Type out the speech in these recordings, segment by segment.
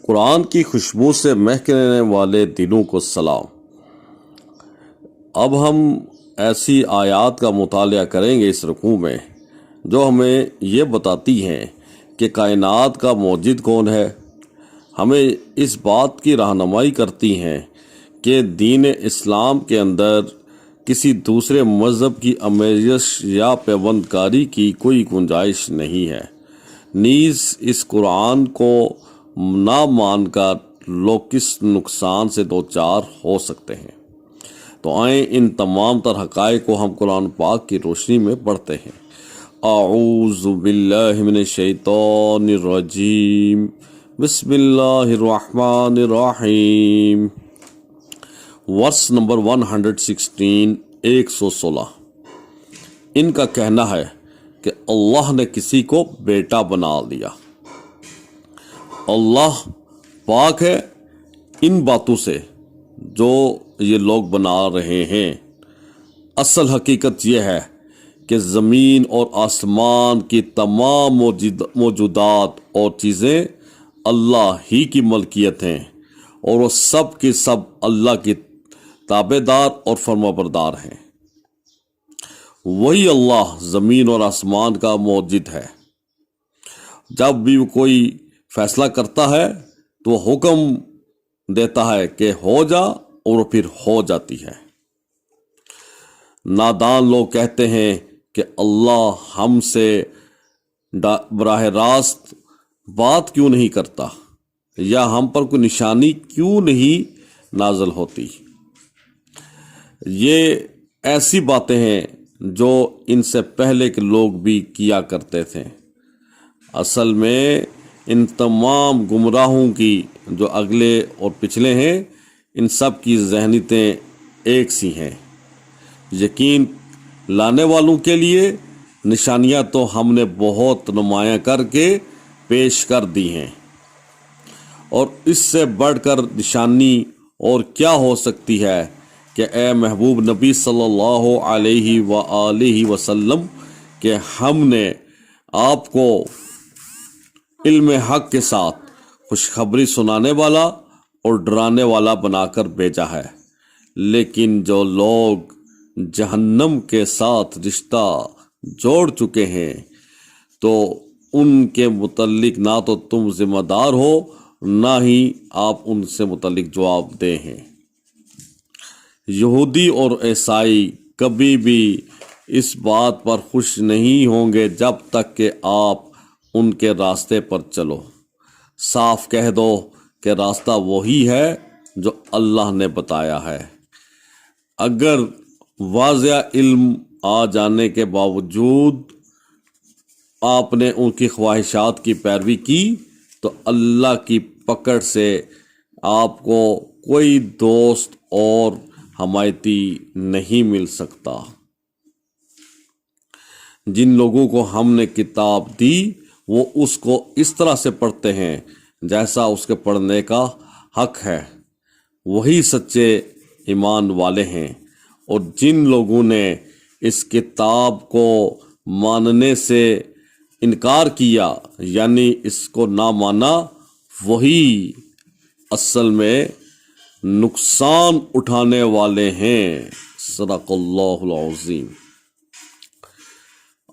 قرآن کی خوشبو سے مہکنے والے دلوں کو سلام۔ اب ہم ایسی آیات کا مطالعہ کریں گے اس رکوع میں جو ہمیں یہ بتاتی ہیں کہ کائنات کا موجد کون ہے، ہمیں اس بات کی رہنمائی کرتی ہیں کہ دین اسلام کے اندر کسی دوسرے مذہب کی آمیزش یا پیوند کاری کی کوئی گنجائش نہیں ہے، نیز اس قرآن کو نہ مان کر لوگ کس نقصان سے دوچار ہو سکتے ہیں۔ تو آئیں ان تمام تر حقائق کو ہم قرآن پاک کی روشنی میں پڑھتے ہیں۔ اعوذ باللہ من الشیطان الرجیم، بسم اللہ الرحمن الرحیم۔ Verse number 116، 116۔ ان کا کہنا ہے کہ اللہ نے کسی کو بیٹا بنا دیا۔ اللہ پاک ہے ان باتوں سے جو یہ لوگ بنا رہے ہیں۔ اصل حقیقت یہ ہے کہ زمین اور آسمان کی تمام موجودات اور چیزیں اللہ ہی کی ملکیت ہیں، اور وہ سب کی سب اللہ کی تابع دار اور فرما بردار ہیں۔ وہی اللہ زمین اور آسمان کا موجد ہے۔ جب بھی وہ کوئی فیصلہ کرتا ہے تو وہ حکم دیتا ہے کہ ہو جا، اور وہ پھر ہو جاتی ہے۔ نادان لوگ کہتے ہیں کہ اللہ ہم سے براہ راست بات کیوں نہیں کرتا، یا ہم پر کوئی نشانی کیوں نہیں نازل ہوتی۔ یہ ایسی باتیں ہیں جو ان سے پہلے کے لوگ بھی کیا کرتے تھے۔ اصل میں ان تمام گمراہوں کی جو اگلے اور پچھلے ہیں، ان سب کی ذہنیتیں ایک سی ہیں۔ یقین لانے والوں کے لیے نشانیاں تو ہم نے بہت نمایاں کر کے پیش کر دی ہیں، اور اس سے بڑھ کر نشانی اور کیا ہو سکتی ہے کہ اے محبوب نبی صلی اللہ علیہ وآلہ وسلم کہ ہم نے آپ کو علم حق کے ساتھ خوشخبری سنانے والا اور ڈرانے والا بنا کر بھیجا ہے، لیکن جو لوگ جہنم کے ساتھ رشتہ جوڑ چکے ہیں تو ان کے متعلق نہ تو تم ذمہ دار ہو، نہ ہی آپ ان سے متعلق جواب دہ ہیں۔ یہودی اور عیسائی کبھی بھی اس بات پر خوش نہیں ہوں گے جب تک کہ آپ ان کے راستے پر چلو۔ صاف کہہ دو کہ راستہ وہی ہے جو اللہ نے بتایا ہے۔ اگر واضح علم آ جانے کے باوجود آپ نے ان کی خواہشات کی پیروی کی تو اللہ کی پکڑ سے آپ کو کوئی دوست اور حمایتی نہیں مل سکتا۔ جن لوگوں کو ہم نے کتاب دی وہ اس کو اس طرح سے پڑھتے ہیں جیسا اس کے پڑھنے کا حق ہے، وہی سچے ایمان والے ہیں۔ اور جن لوگوں نے اس کتاب کو ماننے سے انکار کیا، یعنی اس کو نہ مانا، وہی اصل میں نقصان اٹھانے والے ہیں۔ صدق اللہ العظیم۔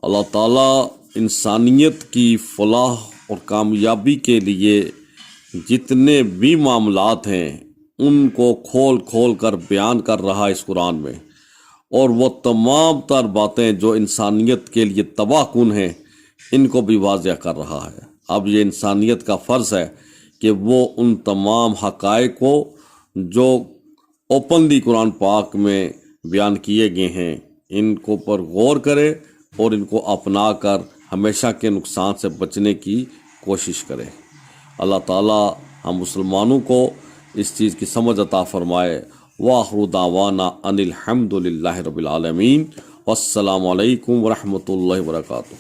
اللہ تعالیٰ انسانیت کی فلاح اور کامیابی کے لیے جتنے بھی معاملات ہیں ان کو کھول کھول کر بیان کر رہا ہے اس قرآن میں، اور وہ تمام تر باتیں جو انسانیت کے لیے تباہ کن ہیں ان کو بھی واضح کر رہا ہے۔ اب یہ انسانیت کا فرض ہے کہ وہ ان تمام حقائق کو جو اوپنلی قرآن پاک میں بیان کیے گئے ہیں ان کو پر غور کرے اور ان کو اپنا کر ہمیشہ کے نقصان سے بچنے کی کوشش کرے۔ اللہ تعالیٰ ہم مسلمانوں کو اس چیز کی سمجھ عطا فرمائے۔ وآخر دعوانا ان الحمد للہ رب العالمین، والسلام علیکم ورحمۃ اللہ وبرکاتہ۔